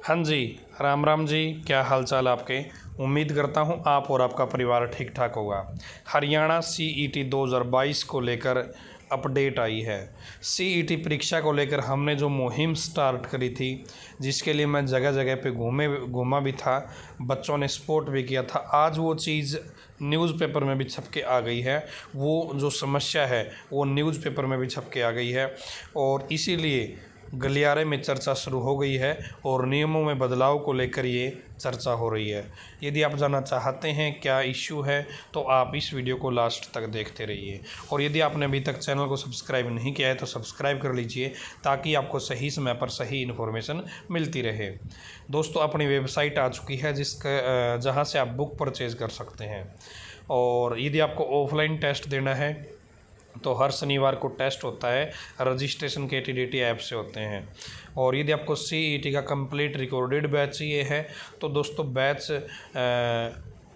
हाँ जी, राम राम जी। क्या हाल चाल आपके। उम्मीद करता हूँ आप और आपका परिवार ठीक ठाक होगा। हरियाणा सीईटी 2022 को लेकर अपडेट आई है। सीईटी परीक्षा को लेकर हमने जो मुहिम स्टार्ट करी थी, जिसके लिए मैं जगह जगह पे घूमा भी था, बच्चों ने सपोर्ट भी किया था। आज वो चीज़ न्यूज़पेपर में भी छप के आ गई है। वो जो समस्या है वो न्यूज़पेपर में भी छप के आ गई है और इसीलिए गलियारे में चर्चा शुरू हो गई है और नियमों में बदलाव को लेकर ये चर्चा हो रही है। यदि आप जानना चाहते हैं क्या इश्यू है तो आप इस वीडियो को लास्ट तक देखते रहिए। और यदि आपने अभी तक चैनल को सब्सक्राइब नहीं किया है तो सब्सक्राइब कर लीजिए, ताकि आपको सही समय पर सही इन्फॉर्मेशन मिलती रहे। दोस्तों, अपनी वेबसाइट आ चुकी है जहां से आप बुक परचेज़ कर सकते हैं। और यदि आपको ऑफलाइन टेस्ट देना है तो हर शनिवार को टेस्ट होता है, रजिस्ट्रेशन KTDT ऐप से होते हैं। और यदि आपको CET का कंप्लीट रिकॉर्डेड बैच चाहिए है तो दोस्तों batch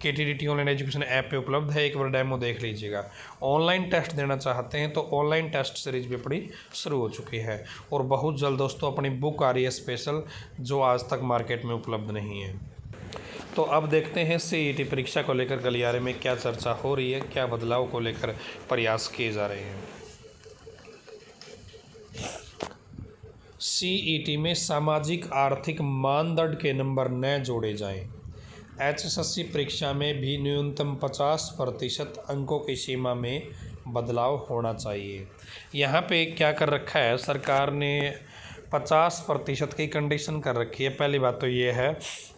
KTDT online education app पे उपलब्ध है। एक बार डेमो देख लीजिएगा। ऑनलाइन टेस्ट देना चाहते हैं तो ऑनलाइन टेस्ट सीरीज भी अपनी शुरू हो चुकी है और बहुत जल्द दोस्तों अपनी बुक आ रही है स्पेशल, जो आज तक मार्केट में उपलब्ध नहीं है। तो अब देखते हैं CET परीक्षा को लेकर गलियारे में क्या चर्चा हो रही है, क्या बदलाव को लेकर प्रयास किए जा रहे हैं। CET में सामाजिक आर्थिक मानदंड के नंबर न जोड़े जाएं। HSSC परीक्षा में भी न्यूनतम 50% अंकों की सीमा में बदलाव होना चाहिए। यहाँ पे क्या कर रखा है सरकार ने, 50% की कंडीशन कर रखी है। पहली बात तो ये है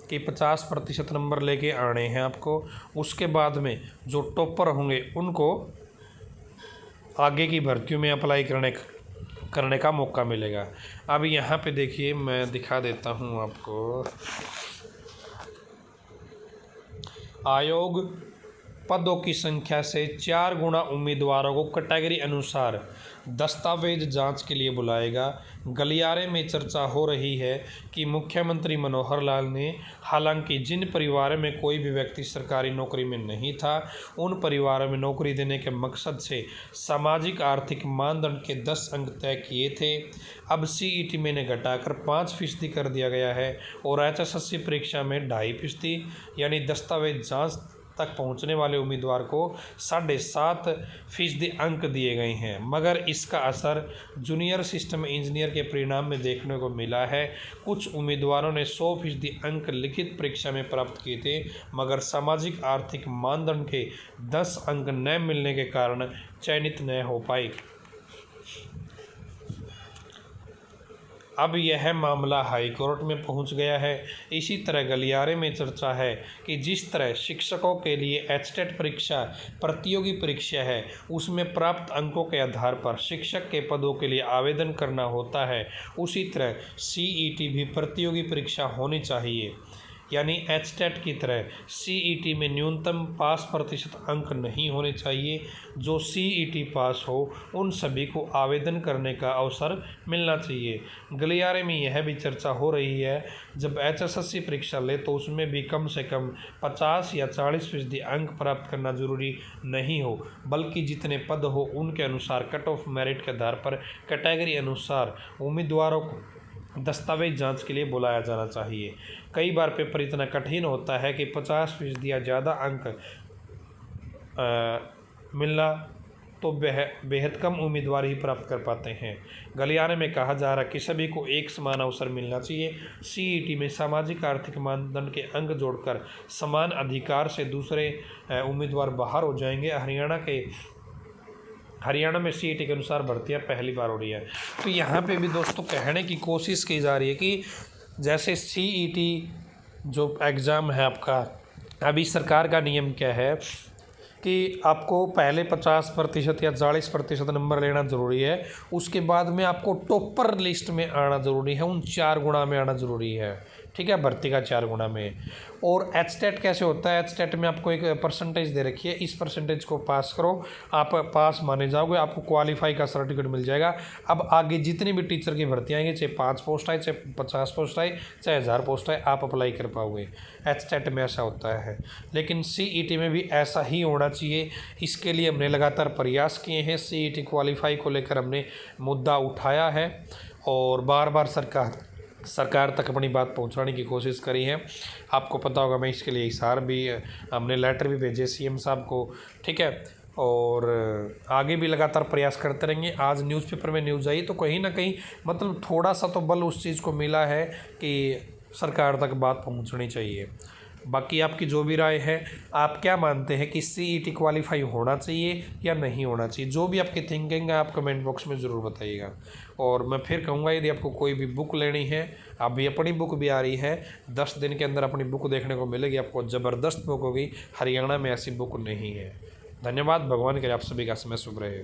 कि 50% नंबर लेके आने हैं आपको। उसके बाद में जो टॉपर होंगे उनको आगे की भर्तियों में अप्लाई करने का मौका मिलेगा। अब यहाँ पे देखिए, मैं दिखा देता हूँ आपको। आयोग पदों की संख्या से 4 गुना उम्मीदवारों को कैटेगरी अनुसार दस्तावेज जांच के लिए बुलाएगा। गलियारे में चर्चा हो रही है कि मुख्यमंत्री मनोहर लाल ने, हालांकि जिन परिवारों में कोई भी व्यक्ति सरकारी नौकरी में नहीं था, उन परिवारों में नौकरी देने के मकसद से सामाजिक आर्थिक मानदंड के 10 अंक तय किए थे। अब CET में ने घटाकर 5% कर दिया गया है और HSSC परीक्षा में 2.5%, यानी दस्तावेज जांच तक पहुंचने वाले उम्मीदवार को 7.5% अंक दिए गए हैं। मगर इसका असर जूनियर सिस्टम इंजीनियर के परिणाम में देखने को मिला है। कुछ उम्मीदवारों ने 100% अंक लिखित परीक्षा में प्राप्त किए थे, मगर सामाजिक आर्थिक मानदंड के 10 अंक न मिलने के कारण चयनित न हो पाए। अब यह मामला हाई कोर्ट में पहुंच गया है। इसी तरह गलियारे में चर्चा है कि जिस तरह शिक्षकों के लिए HTET परीक्षा प्रतियोगी परीक्षा है, उसमें प्राप्त अंकों के आधार पर शिक्षक के पदों के लिए आवेदन करना होता है, उसी तरह CET भी प्रतियोगी परीक्षा होनी चाहिए। यानी HTET की तरह CET में न्यूनतम पास प्रतिशत अंक नहीं होने चाहिए। जो CET पास हो उन सभी को आवेदन करने का अवसर मिलना चाहिए। गलियारे में यह भी चर्चा हो रही है, जब HSSC परीक्षा ले तो उसमें भी कम से कम 50 या 40% अंक प्राप्त करना जरूरी नहीं हो, बल्कि जितने पद हो उनके अनुसार कट ऑफ मेरिट के आधार पर कैटेगरी अनुसार उम्मीदवारों को दस्तावेज जांच के लिए बुलाया जाना चाहिए। कई बार पेपर इतना कठिन होता है कि 50% या ज़्यादा अंक मिलना तो बेहद कम उम्मीदवार ही प्राप्त कर पाते हैं। गलियारे में कहा जा रहा है कि सभी को एक समान अवसर मिलना चाहिए। CET में सामाजिक आर्थिक मानदंड के अंक जोड़कर समान अधिकार से दूसरे उम्मीदवार बाहर हो जाएंगे। हरियाणा में CET के अनुसार भर्तियां पहली बार हो रही है। तो यहाँ पे भी दोस्तों कहने की कोशिश की जा रही है कि जैसे CET जो एग्ज़ाम है आपका, अभी सरकार का नियम क्या है कि आपको पहले 50% या 40% नंबर लेना ज़रूरी है। उसके बाद में आपको टॉपर लिस्ट में आना ज़रूरी है, उन 4 गुना में आना ज़रूरी है। ठीक है, भर्ती का 4 गुना में। और HTET कैसे होता है, HTET में आपको एक परसेंटेज दे रखी है, इस परसेंटेज को पास करो, आप पास माने जाओगे, आपको क्वालिफाई का सर्टिफिकेट मिल जाएगा। अब आगे जितनी भी टीचर की भर्ती आएंगी, चाहे 5 पोस्ट आए, चाहे 50 पोस्ट आए, चाहे 1000 पोस्ट आए, आप अप्लाई कर पाओगे। HTET में ऐसा होता है, लेकिन CET में भी ऐसा ही होना चाहिए। इसके लिए हमने लगातार प्रयास किए हैं। CET क्वालिफाई को लेकर हमने मुद्दा उठाया है और बार बार सरकार सरकार तक अपनी बात पहुंचाने की कोशिश करी है। आपको पता होगा, मैं इसके लिए इशार भी, हमने लेटर भी भेजे सीएम साहब को, ठीक है, और आगे भी लगातार प्रयास करते रहेंगे। आज न्यूज़पेपर में न्यूज़ आई तो कहीं ना कहीं मतलब थोड़ा सा तो बल उस चीज़ को मिला है कि सरकार तक बात पहुंचनी चाहिए। बाकी आपकी जो भी राय है, आप क्या मानते हैं कि सीईटी क्वालिफाई होना चाहिए या नहीं होना चाहिए? जो भी आपकी थिंकिंग है आप कमेंट बॉक्स में ज़रूर बताइएगा। और मैं फिर कहूँगा, यदि आपको कोई भी बुक लेनी है, अभी अपनी बुक भी आ रही है, 10 दिन के अंदर अपनी बुक देखने को मिलेगी आपको, ज़बरदस्त बुक होगी। हरियाणा में ऐसी बुक नहीं है। धन्यवाद। भगवान करे आप सभी का समय शुभ रहे।